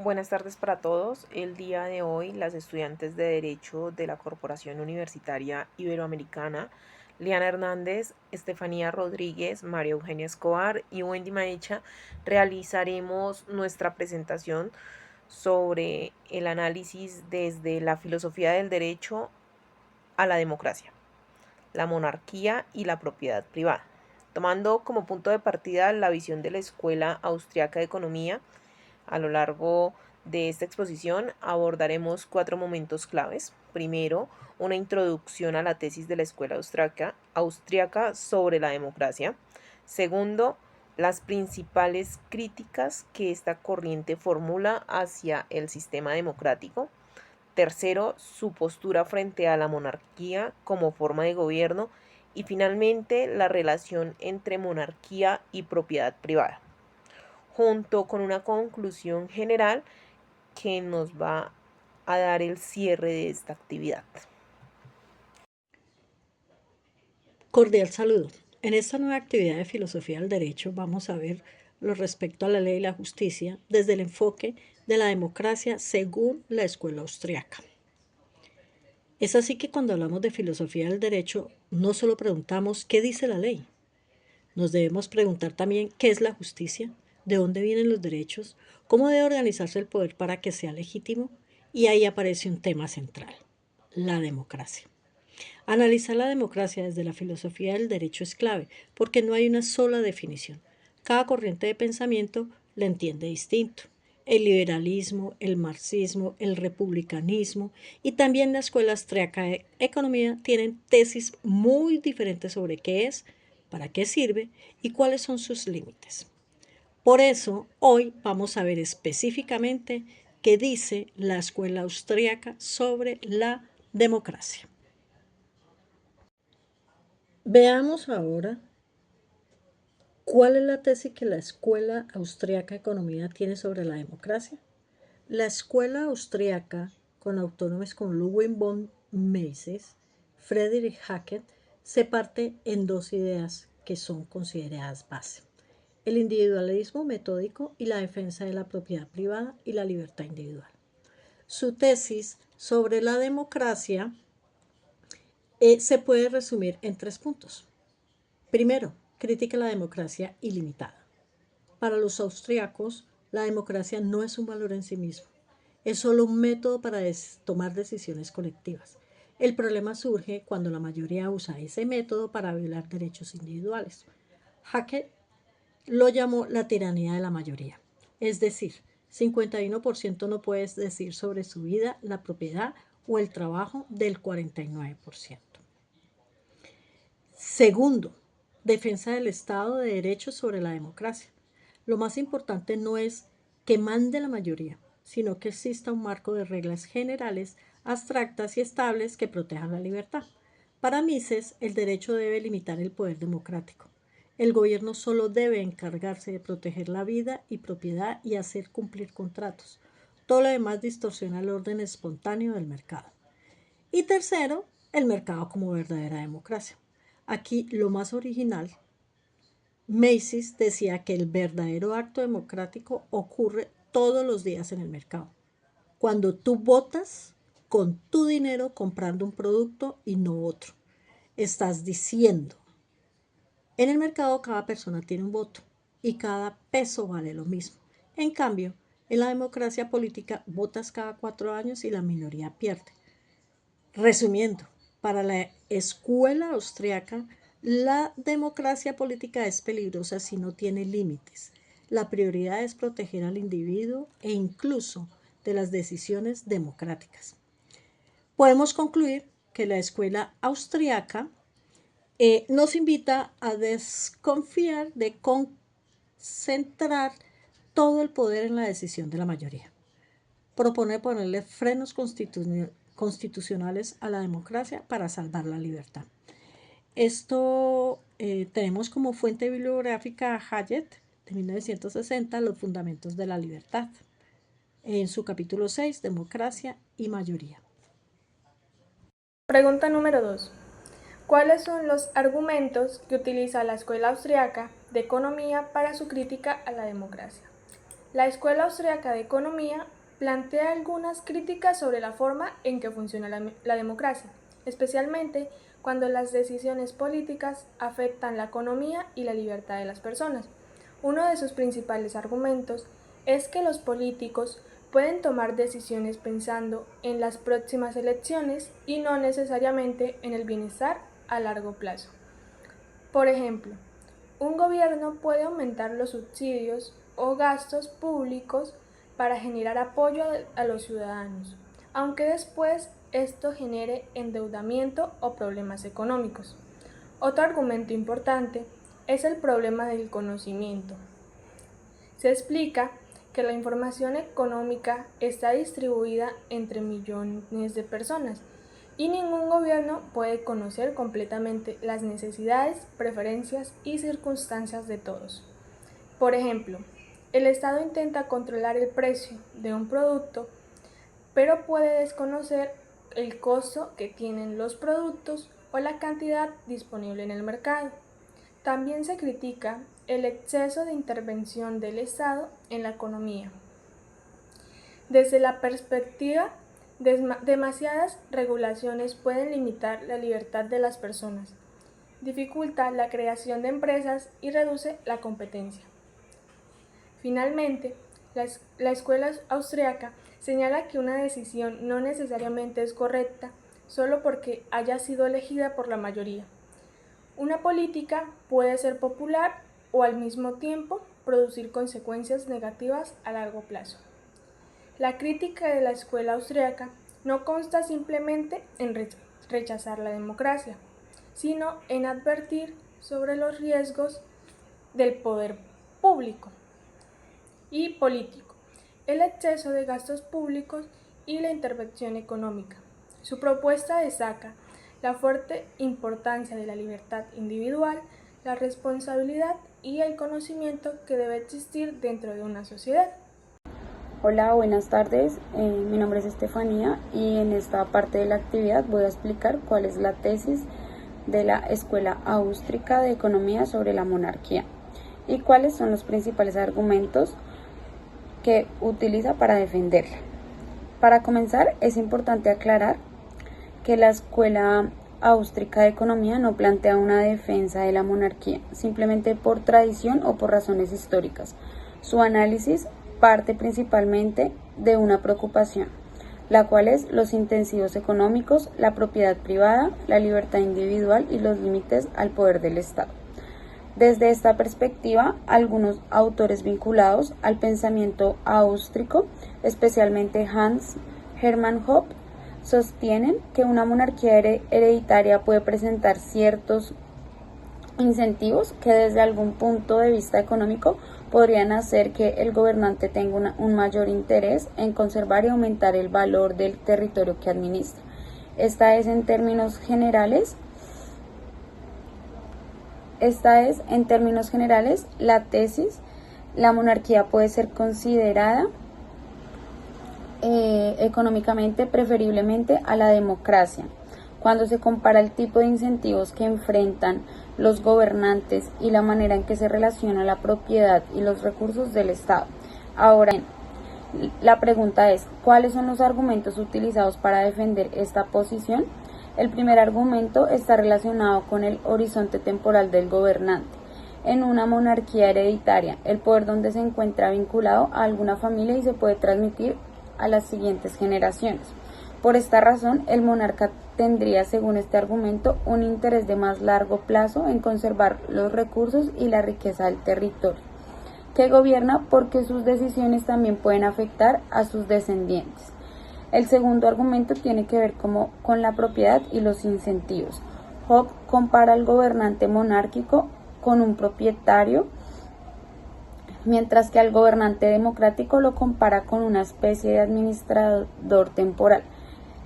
Buenas tardes para todos. El día de hoy, las estudiantes de Derecho de la Corporación Universitaria Iberoamericana, Liana Hernández, Estefanía Rodríguez, María Eugenia Escobar y Wendy Maecha, realizaremos nuestra presentación sobre el análisis desde la filosofía del derecho a la democracia, la monarquía y la propiedad privada, tomando como punto de partida la visión de la Escuela Austriaca de Economía. A lo largo de esta exposición abordaremos 4 momentos claves. Primero, una introducción a la tesis de la Escuela Austriaca sobre la democracia. Segundo, las principales críticas que esta corriente formula hacia el sistema democrático. Tercero, su postura frente a la monarquía como forma de gobierno. Y finalmente, la relación entre monarquía y propiedad privada, junto con una conclusión general que nos va a dar el cierre de esta actividad. Cordial saludo. En esta nueva actividad de filosofía del derecho vamos a ver lo respecto a la ley y la justicia desde el enfoque de la democracia según la escuela austriaca. Es así que cuando hablamos de filosofía del derecho no solo preguntamos qué dice la ley, nos debemos preguntar también qué es la justicia, de dónde vienen los derechos, cómo debe organizarse el poder para que sea legítimo, y ahí aparece un tema central, la democracia. Analizar la democracia desde la filosofía del derecho es clave, porque no hay una sola definición. Cada corriente de pensamiento la entiende distinto. El liberalismo, el marxismo, el republicanismo y también la escuela austriaca de economía tienen tesis muy diferentes sobre qué es, para qué sirve y cuáles son sus límites. Por eso, hoy vamos a ver específicamente qué dice la escuela austriaca sobre la democracia. Veamos ahora cuál es la tesis que la Escuela Austriaca de Economía tiene sobre la democracia. La Escuela Austriaca, con autores como Ludwig von Mises, Friedrich Hayek, se parte en dos ideas que son consideradas base: el individualismo metódico y la defensa de la propiedad privada y la libertad individual. Su tesis sobre la democracia se puede resumir en 3 puntos. Primero, critica la democracia ilimitada. Para los austriacos, la democracia no es un valor en sí mismo, es solo un método para tomar decisiones colectivas. El problema surge cuando la mayoría usa ese método para violar derechos individuales. Hackett lo llamó la tiranía de la mayoría, es decir, 51% no puede decir sobre su vida, la propiedad o el trabajo del 49%. Segundo, defensa del Estado de Derecho sobre la democracia. Lo más importante no es que mande la mayoría, sino que exista un marco de reglas generales, abstractas y estables que protejan la libertad. Para Mises, el derecho debe limitar el poder democrático. El gobierno solo debe encargarse de proteger la vida y propiedad y hacer cumplir contratos. Todo lo demás distorsiona el orden espontáneo del mercado. Y tercero, el mercado como verdadera democracia. Aquí lo más original, Mises decía que el verdadero acto democrático ocurre todos los días en el mercado, cuando tú votas con tu dinero comprando un producto y no otro. Estás diciendo, en el mercado cada persona tiene un voto y cada peso vale lo mismo. En cambio, en la democracia política votas cada 4 años y la minoría pierde. Resumiendo, para la escuela austriaca, la democracia política es peligrosa si no tiene límites. La prioridad es proteger al individuo e incluso de las decisiones democráticas. Podemos concluir que la escuela austriaca nos invita a desconfiar de concentrar todo el poder en la decisión de la mayoría. Propone ponerle frenos constitucionales a la democracia para salvar la libertad. Esto tenemos como fuente bibliográfica a Hayek, de 1960, Los fundamentos de la libertad, en su capítulo 6, Democracia y mayoría. Pregunta número 2. ¿Cuáles son los argumentos que utiliza la Escuela Austriaca de Economía para su crítica a la democracia? La Escuela Austriaca de Economía plantea algunas críticas sobre la forma en que funciona la democracia, especialmente cuando las decisiones políticas afectan la economía y la libertad de las personas. Uno de sus principales argumentos es que los políticos pueden tomar decisiones pensando en las próximas elecciones y no necesariamente en el bienestar a largo plazo. Por ejemplo, un gobierno puede aumentar los subsidios o gastos públicos para generar apoyo a los ciudadanos, aunque después esto genere endeudamiento o problemas económicos. Otro argumento importante es el problema del conocimiento. Se explica que la información económica está distribuida entre millones de personas y ningún gobierno puede conocer completamente las necesidades, preferencias y circunstancias de todos. Por ejemplo, el Estado intenta controlar el precio de un producto, pero puede desconocer el costo que tienen los productos o la cantidad disponible en el mercado. También se critica el exceso de intervención del Estado en la economía. Desde la perspectiva, demasiadas regulaciones pueden limitar la libertad de las personas, dificulta la creación de empresas y reduce la competencia. Finalmente, la escuela austriaca señala que una decisión no necesariamente es correcta solo porque haya sido elegida por la mayoría. Una política puede ser popular o al mismo tiempo producir consecuencias negativas a largo plazo. La crítica de la escuela austriaca no consta simplemente en rechazar la democracia, sino en advertir sobre los riesgos del poder público y político, el exceso de gastos públicos y la intervención económica. Su propuesta destaca la fuerte importancia de la libertad individual, la responsabilidad y el conocimiento que debe existir dentro de una sociedad. Hola, buenas tardes. Mi nombre es Estefanía y en esta parte de la actividad voy a explicar cuál es la tesis de la Escuela Austriaca de Economía sobre la monarquía y cuáles son los principales argumentos que utiliza para defenderla. Para comenzar, es importante aclarar que la Escuela Austriaca de Economía no plantea una defensa de la monarquía, simplemente por tradición o por razones históricas. Su análisis parte principalmente de una preocupación, la cual es los incentivos económicos, la propiedad privada, la libertad individual y los límites al poder del Estado. Desde esta perspectiva, algunos autores vinculados al pensamiento austríaco, especialmente Hans Hermann Hoppe, sostienen que una monarquía hereditaria puede presentar ciertos incentivos que desde algún punto de vista económico podrían hacer que el gobernante tenga un mayor interés en conservar y aumentar el valor del territorio que administra. Esta es en términos generales la tesis. La monarquía puede ser considerada económicamente preferiblemente a la democracia. Cuando se compara el tipo de incentivos que enfrentan los gobernantes y la manera en que se relaciona la propiedad y los recursos del Estado. Ahora, la pregunta es, ¿cuáles son los argumentos utilizados para defender esta posición? El primer argumento está relacionado con el horizonte temporal del gobernante. En una monarquía hereditaria, el poder donde se encuentra vinculado a alguna familia y se puede transmitir a las siguientes generaciones. Por esta razón, el monarca tendría, según este argumento, un interés de más largo plazo en conservar los recursos y la riqueza del territorio, que gobierna porque sus decisiones también pueden afectar a sus descendientes. El segundo argumento tiene que ver con la propiedad y los incentivos. Hoppe compara al gobernante monárquico con un propietario, mientras que al gobernante democrático lo compara con una especie de administrador temporal.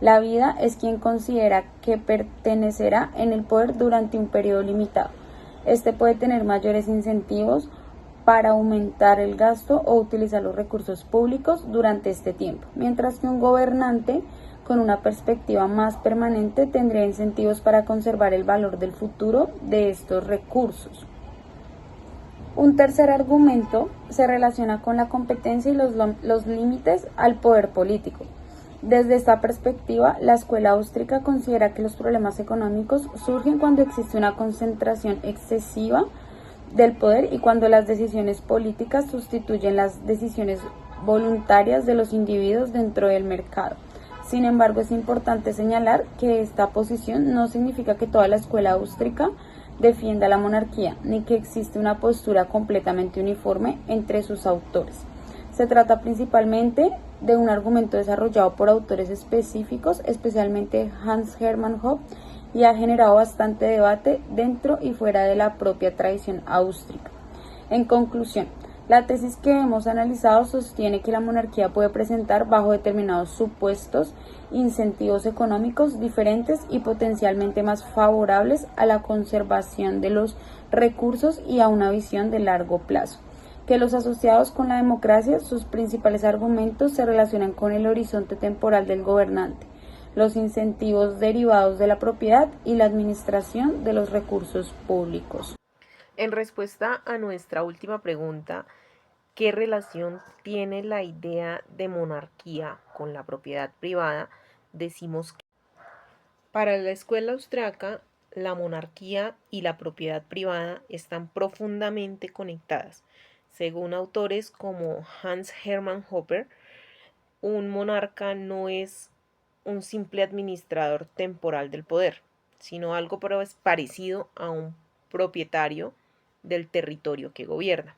La vida es quien considera que pertenecerá en el poder durante un periodo limitado. Este puede tener mayores incentivos para aumentar el gasto o utilizar los recursos públicos durante este tiempo, mientras que un gobernante con una perspectiva más permanente tendría incentivos para conservar el valor del futuro de estos recursos. Un tercer argumento se relaciona con la competencia y los límites al poder político. Desde esta perspectiva, la escuela austríaca considera que los problemas económicos surgen cuando existe una concentración excesiva del poder y cuando las decisiones políticas sustituyen las decisiones voluntarias de los individuos dentro del mercado. Sin embargo, es importante señalar que esta posición no significa que toda la escuela austríaca defienda la monarquía, ni que existe una postura completamente uniforme entre sus autores. Se trata principalmente de un argumento desarrollado por autores específicos, especialmente Hans Hermann Hoppe, y ha generado bastante debate dentro y fuera de la propia tradición austríaca. En conclusión, la tesis que hemos analizado sostiene que la monarquía puede presentar bajo determinados supuestos incentivos económicos diferentes y potencialmente más favorables a la conservación de los recursos y a una visión de largo plazo. Que los asociados con la democracia, sus principales argumentos se relacionan con el horizonte temporal del gobernante, los incentivos derivados de la propiedad y la administración de los recursos públicos. En respuesta a nuestra última pregunta, ¿qué relación tiene la idea de monarquía con la propiedad privada? Decimos que para la escuela austriaca, la monarquía y la propiedad privada están profundamente conectadas. Según autores como Hans Hermann Hoppe, un monarca no es un simple administrador temporal del poder, sino algo parecido a un propietario del territorio que gobierna.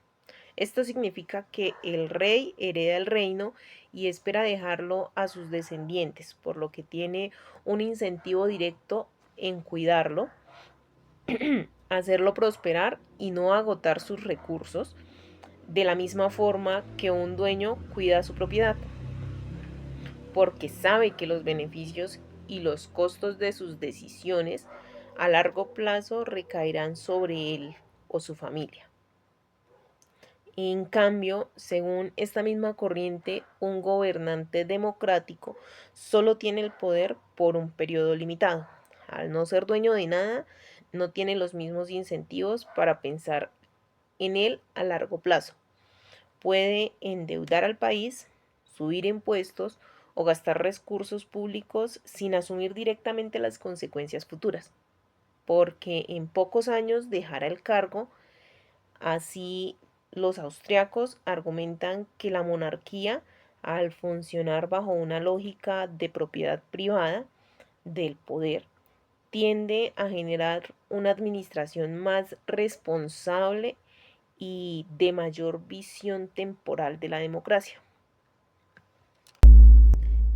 Esto significa que el rey hereda el reino y espera dejarlo a sus descendientes, por lo que tiene un incentivo directo en cuidarlo, hacerlo prosperar y no agotar sus recursos, de la misma forma que un dueño cuida su propiedad, porque sabe que los beneficios y los costos de sus decisiones a largo plazo recaerán sobre él o su familia. En cambio, según esta misma corriente, un gobernante democrático solo tiene el poder por un periodo limitado. Al no ser dueño de nada, no tiene los mismos incentivos para pensar en él a largo plazo. Puede endeudar al país, subir impuestos o gastar recursos públicos sin asumir directamente las consecuencias futuras, porque en pocos años dejará el cargo. Así, los austriacos argumentan que la monarquía, al funcionar bajo una lógica de propiedad privada del poder, tiende a generar una administración más responsable y de mayor visión temporal de la democracia.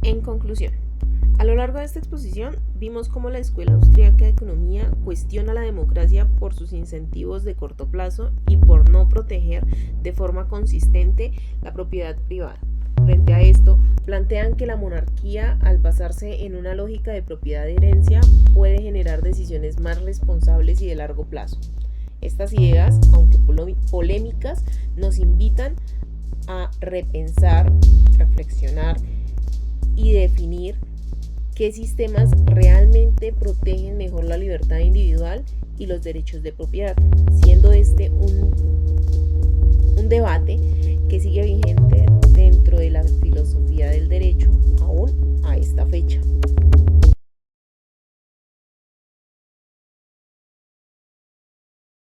En conclusión, a lo largo de esta exposición vimos cómo la Escuela Austríaca de Economía cuestiona la democracia por sus incentivos de corto plazo y por no proteger de forma consistente la propiedad privada. Frente a esto, plantean que la monarquía, al basarse en una lógica de propiedad de herencia, puede generar decisiones más responsables y de largo plazo. Estas ideas, aunque polémicas, nos invitan a repensar, reflexionar y definir qué sistemas realmente protegen mejor la libertad individual y los derechos de propiedad, siendo este un